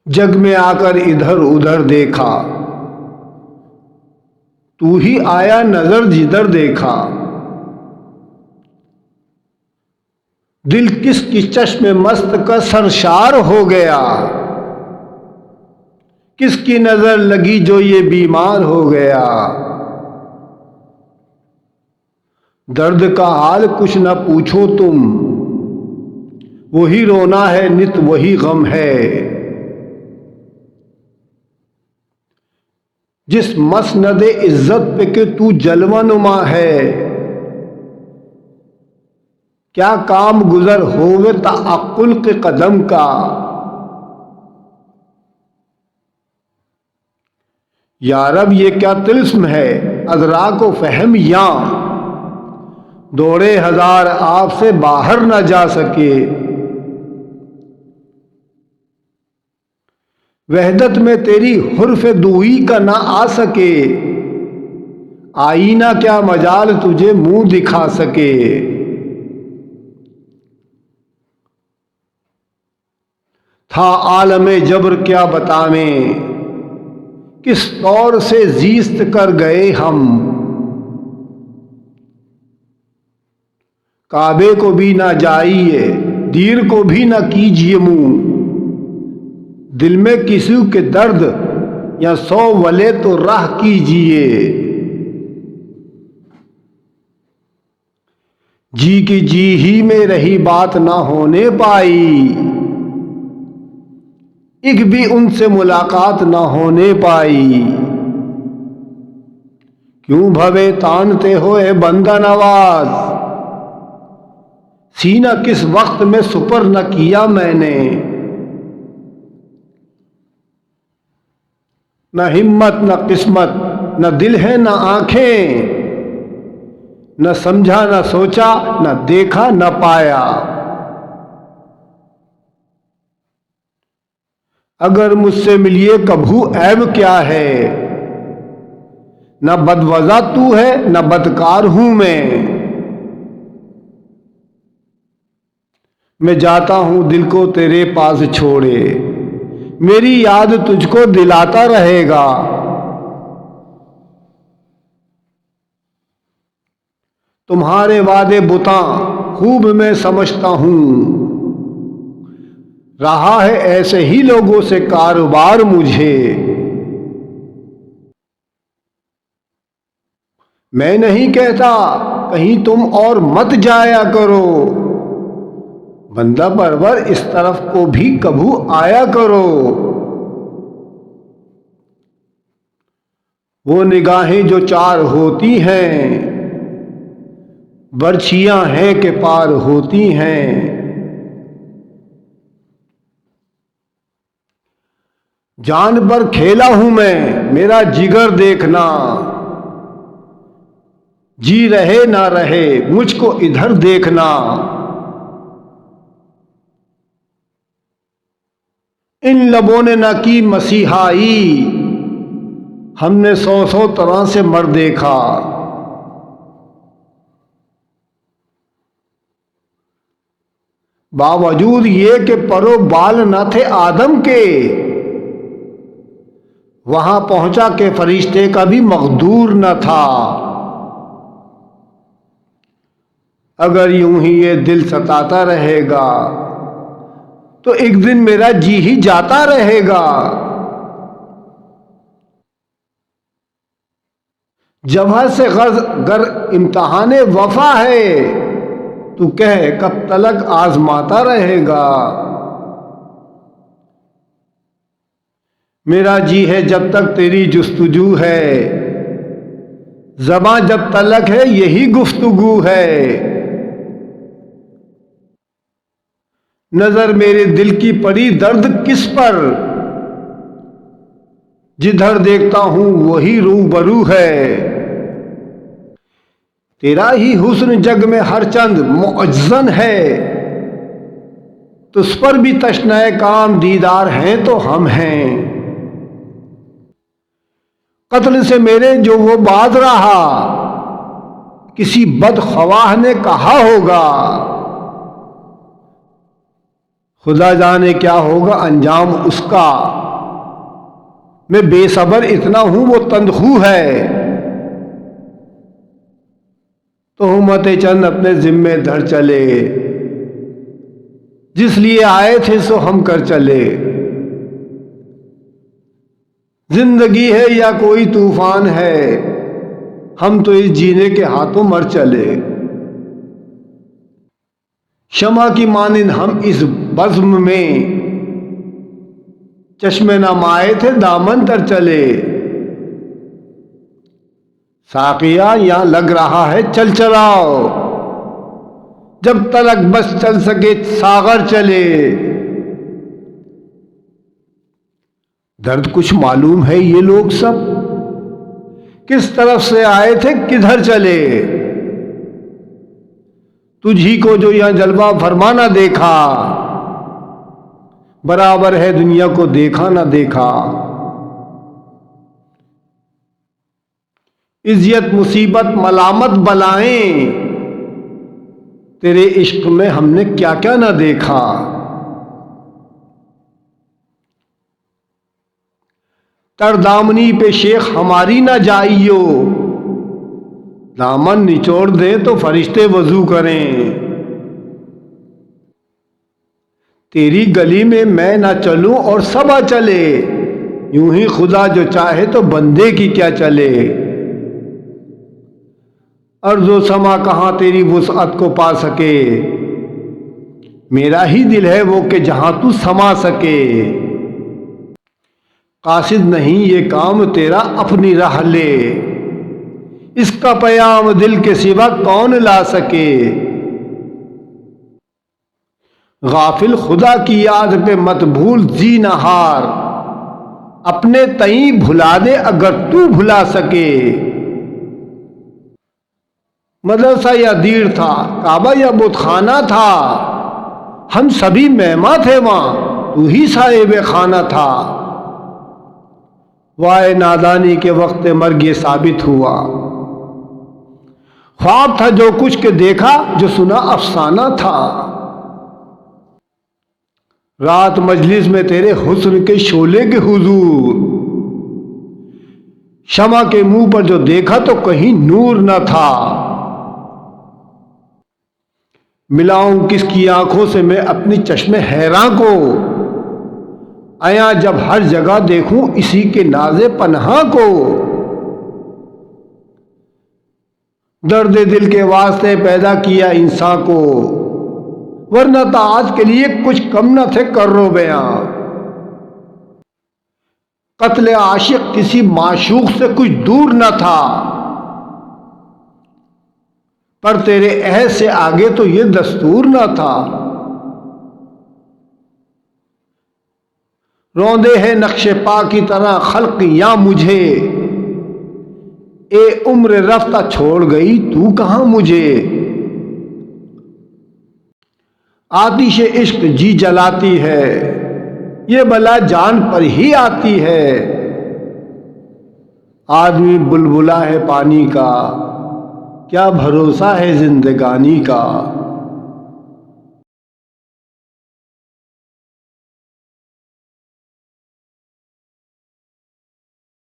जग में आकर इधर उधर देखा, तू ही आया नजर जिधर देखा। दिल किसकी चश्मे मस्त का सरशार हो गया, किसकी नजर लगी जो ये बीमार हो गया। दर्द का हाल कुछ न पूछो तुम, वही रोना है नित वही गम है। जिस मसनदे इज्जत पे के तू जलवानुमा है, क्या काम गुजर होवे तअक्कुल के कदम का। यारब ये क्या तिल्स्म है अदरा को फहम या, दौड़े हजार आपसे बाहर न जा सके। वहदत में तेरी हुर्फ दूई का ना आ सके, आईना क्या मजाल तुझे मुंह दिखा सके। था आलमे जबर क्या बतावें, किस तौर से जीस्त कर गए हम। काबे को भी ना जाइए, दीर को भी ना कीजिए मुंह। दिल में किसी के दर्द या 100 वले तो राह कीजिए। जी की जी ही में रही बात ना होने पाई, एक भी उनसे मुलाकात ना होने पाई। क्यों भवे तानते होए बंदा नवाज, सीना किस वक्त में सुपर न किया मैंने। न हिम्मत न किस्मत न दिल है न आंखें, न समझा न सोचा न देखा न पाया। अगर मुझसे मिलिए कभू ऐब क्या है, न बदवजा तू है न बदकार हूं मैं जाता हूं दिल को तेरे पास छोड़े, मेरी याद तुझको दिलाता रहेगा। तुम्हारे वादे बुता खूब मैं समझता हूं, रहा है ऐसे ही लोगों से कारोबार मुझे। मैं नहीं कहता कहीं तुम और मत जाया करो, बंदा परवर इस तरफ को भी कभू आया करो। वो निगाहें जो चार होती हैं, बर्छियां हैं के पार होती हैं। जान पर खेला हूं मैं, मेरा जिगर देखना। जी रहे ना रहे मुझको इधर देखना। इन लबों ने न की मसीहाई, हमने 100 तरह से मर देखा। बावजूद ये कि परो बाल न थे आदम के, वहां पहुंचा के फरिश्ते का भी मकदूर न था। अगर यूं ही ये दिल सताता रहेगा, तो एक दिन मेरा जी ही जाता रहेगा। जबह से गर इम्तहाने वफा है, तू कह कब तलक आजमाता रहेगा। मेरा जी है जब तक तेरी जुस्तजू है, ज़बां जब तलक है यही गुफ्तगू है। नजर मेरे दिल की पड़ी दर्द किस पर, जिधर देखता हूं वही रूबरू है। तेरा ही हुस्न जग में हर चंद मुअज्जन है, तुझ पर भी तश्नाए काम दीदार हैं तो हम हैं। कत्ल से मेरे जो वो बाज रहा, किसी बदख्वाह ने कहा होगा। खुदा जाने क्या होगा अंजाम उसका। मैं बेसब्र इतना हूं वो तंदखू है। तोहमत चंद अपने जिम्मे धर चले, जिस लिए आए थे सो हम कर चले। जिंदगी है या कोई तूफान है, हम तो इस जीने के हाथों मर चले। शमा की मानिंद हम इस बज़्म में, चश्मे नमाए थे दामन तर चले। साकिया यहां लग रहा है चल चलाओ, जब तलक बस चल सके सागर चले। दर्द कुछ मालूम है ये लोग सब, किस तरफ से आए थे किधर चले। तुझी को जो यहां जलवा फरमाना देखा, बराबर है दुनिया को देखा ना देखा। इज्जत मुसीबत मलामत बलाएं, तेरे इश्क में हमने क्या क्या ना देखा। तरदामनी पे शेख हमारी ना जाइयो, दामन निचोड़ दे तो फरिश्ते वजू करें। तेरी गली में मैं ना चलूं और सबा चले, यूं ही खुदा जो चाहे तो बंदे की क्या चले। अर्ज़ो समा कहां तेरी वुसअत को पा सके, मेरा ही दिल है वो कि जहां तू समा सके। कासिद नहीं ये काम तेरा अपनी राह ले, इसका पैगाम दिल के सिवा कौन ला सके। गाफिल खुदा की याद पे मत भूल जी नहार, अपने तई भुला दे अगर तू भुला सके। मदरसा या दीर था, काबा या बुतखाना था, हम सभी मेहमा थे वहां, तू ही साहिब खाना था। वाए नादानी के वक्त मर्ग ये साबित हुआ, ख्वाब था जो कुछ के देखा जो सुना अफसाना था। रात मजलिस में तेरे हुस्न के शोले के हुजूर, शमा के मुंह पर जो देखा तो कहीं नूर न था। मिलाऊं किसकी आंखों से मैं अपनी चश्मे हैरां को, आया जब हर जगह देखूं इसी के नाज़े पन्हा को। दर्द दिल के वास्ते पैदा किया इंसान को, वरना तो आज के लिए कुछ कम न थे कर्रो बयां। कत्ले आशिक किसी माशूक से कुछ दूर न था, पर तेरे अहद से आगे तो ये दस्तूर न था। रौंदे है नक्शे पा की तरह खल्क या मुझे, ए उम्र रफ्ता छोड़ गई तू कहां मुझे। आतिश इश्क जी जलाती है, ये बला जान पर ही आती है। आदमी बुलबुला है पानी का, क्या भरोसा है जिंदगानी का।